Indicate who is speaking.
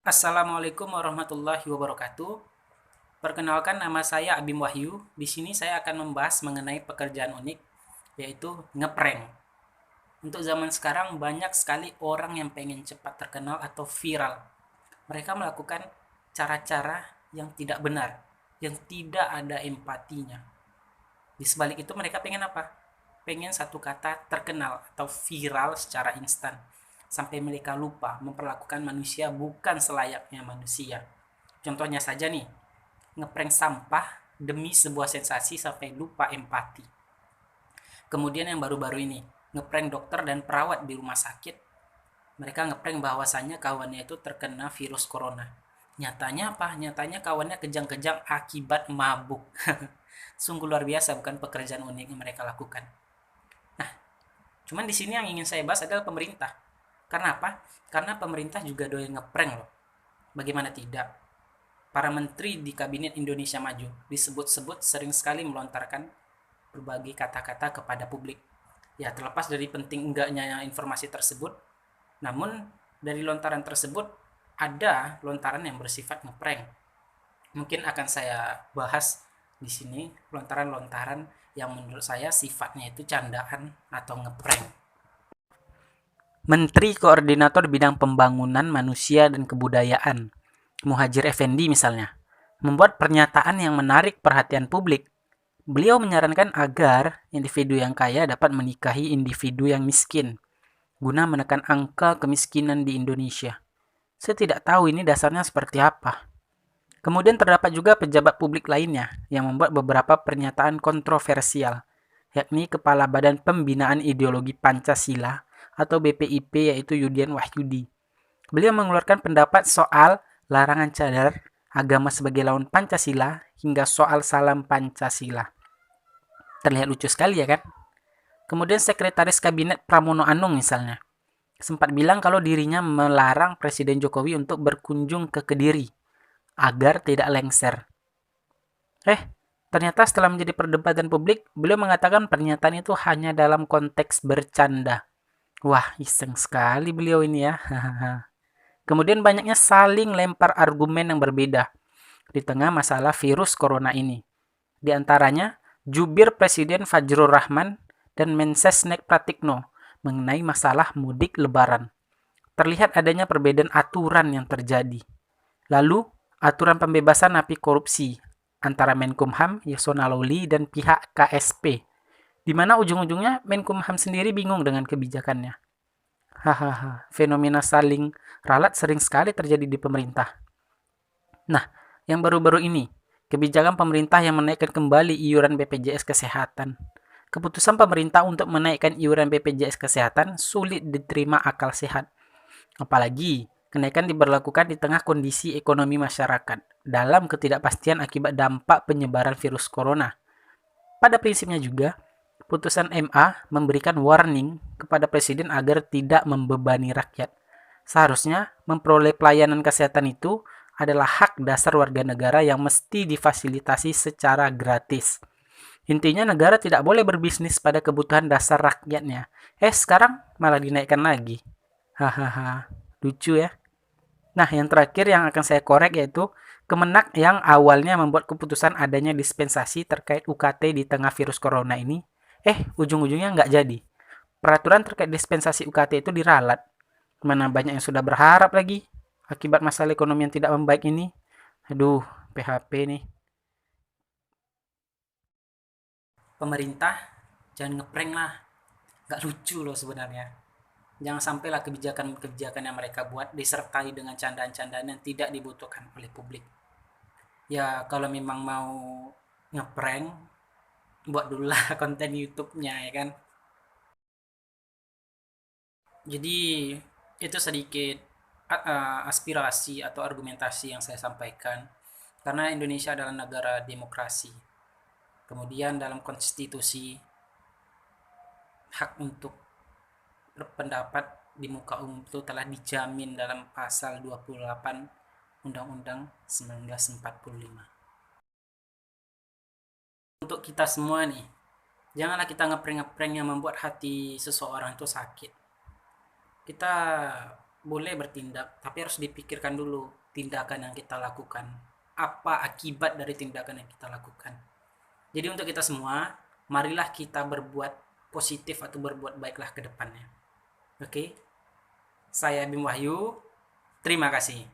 Speaker 1: Assalamualaikum warahmatullahi wabarakatuh. Perkenalkan, nama saya Abim Wahyu. Di sini saya akan membahas mengenai pekerjaan unik, yaitu ngeprank. Untuk zaman sekarang banyak sekali orang yang pengen cepat terkenal atau viral. Mereka melakukan cara-cara yang tidak benar, yang tidak ada empatinya. Di sebalik itu mereka pengen apa? Pengen satu kata terkenal atau viral secara instan. Sampai mereka lupa memperlakukan manusia bukan selayaknya manusia. Contohnya saja nih, ngeprank sampah demi sebuah sensasi sampai lupa empati. Kemudian yang baru-baru ini, ngeprank dokter dan perawat di rumah sakit. Mereka ngeprank bahwasannya kawannya itu terkena virus corona. Nyatanya apa? Nyatanya kawannya kejang-kejang akibat mabuk. Sungguh luar biasa, bukan pekerjaan unik yang mereka lakukan. Cuman di sini yang ingin saya bahas adalah pemerintah. Karena apa? Karena pemerintah juga doyan ngeprank loh. Bagaimana tidak? Para menteri di Kabinet Indonesia Maju disebut-sebut sering sekali melontarkan berbagai kata-kata kepada publik. Ya, terlepas dari penting enggaknya informasi tersebut, namun dari lontaran tersebut ada lontaran yang bersifat ngeprank. Mungkin akan saya bahas di sini lontaran-lontaran yang menurut saya sifatnya itu candaan atau ngeprank. Menteri Koordinator Bidang Pembangunan Manusia dan Kebudayaan, Muhadjir Effendi misalnya, membuat pernyataan yang menarik perhatian publik. Beliau menyarankan agar individu yang kaya dapat menikahi individu yang miskin, guna menekan angka kemiskinan di Indonesia. Saya tidak tahu ini dasarnya seperti apa. Kemudian terdapat juga pejabat publik lainnya yang membuat beberapa pernyataan kontroversial, yakni Kepala Badan Pembinaan Ideologi Pancasila atau BPIP, yaitu Yudian Wahyudi. Beliau mengeluarkan pendapat soal larangan cadar, agama sebagai lawan Pancasila, hingga soal salam Pancasila. Terlihat lucu sekali ya kan? Kemudian Sekretaris Kabinet Pramono Anung misalnya, sempat bilang kalau dirinya melarang Presiden Jokowi untuk berkunjung ke Kediri agar tidak lengser. Ternyata setelah menjadi perdebatan publik, beliau mengatakan pernyataan itu hanya dalam konteks bercanda. Wah, iseng sekali beliau ini ya. Kemudian banyaknya saling lempar argumen yang berbeda di tengah masalah virus corona ini. Di antaranya, jubir Presiden Fajrul Rahman dan Mensesnek Pratikno mengenai masalah mudik lebaran. Terlihat adanya perbedaan aturan yang terjadi. Lalu, aturan pembebasan napi korupsi antara Menkumham, Yasona Lawli, dan pihak KSP, di mana ujung-ujungnya Menkumham sendiri bingung dengan kebijakannya. Hahaha, fenomena saling ralat sering sekali terjadi di pemerintah. Nah, yang baru-baru ini, kebijakan pemerintah yang menaikkan kembali iuran BPJS Kesehatan. Keputusan pemerintah untuk menaikkan iuran BPJS Kesehatan sulit diterima akal sehat. Apalagi, kenaikan diberlakukan di tengah kondisi ekonomi masyarakat dalam ketidakpastian akibat dampak penyebaran virus corona. Pada prinsipnya juga, putusan MA memberikan warning kepada Presiden agar tidak membebani rakyat. Seharusnya, memperoleh pelayanan kesehatan itu adalah hak dasar warga negara yang mesti difasilitasi secara gratis. Intinya negara tidak boleh berbisnis pada kebutuhan dasar rakyatnya. Sekarang malah dinaikkan lagi. Hahaha, lucu ya. Nah, yang terakhir yang akan saya korek yaitu Kemenak yang awalnya membuat keputusan adanya dispensasi terkait UKT di tengah virus corona ini, ujung-ujungnya nggak jadi. Peraturan terkait dispensasi UKT itu diralat. Mana banyak yang sudah berharap lagi akibat masalah ekonomi yang tidak membaik ini. Aduh, PHP nih. Pemerintah jangan ngeprank lah. Nggak lucu loh sebenarnya. Jangan sampailah kebijakan-kebijakan yang mereka buat disertai dengan candaan-candaan yang tidak dibutuhkan oleh publik. Ya, kalau memang mau ngeprank, buat dulu lah konten YouTube-nya ya kan. Jadi itu sedikit aspirasi atau argumentasi yang saya sampaikan. Karena Indonesia adalah negara demokrasi. Kemudian dalam konstitusi, hak untuk berpendapat di muka umum itu telah dijamin dalam pasal 28 Undang-Undang 1945. Untuk kita semua nih, janganlah kita ngeprank-ngeprank yang membuat hati seseorang itu sakit. Kita boleh bertindak, tapi harus dipikirkan dulu tindakan yang kita lakukan. Apa akibat dari tindakan yang kita lakukan. Jadi untuk kita semua, marilah kita berbuat positif atau berbuat baiklah ke depannya. Oke, saya Bim Wahyu, terima kasih.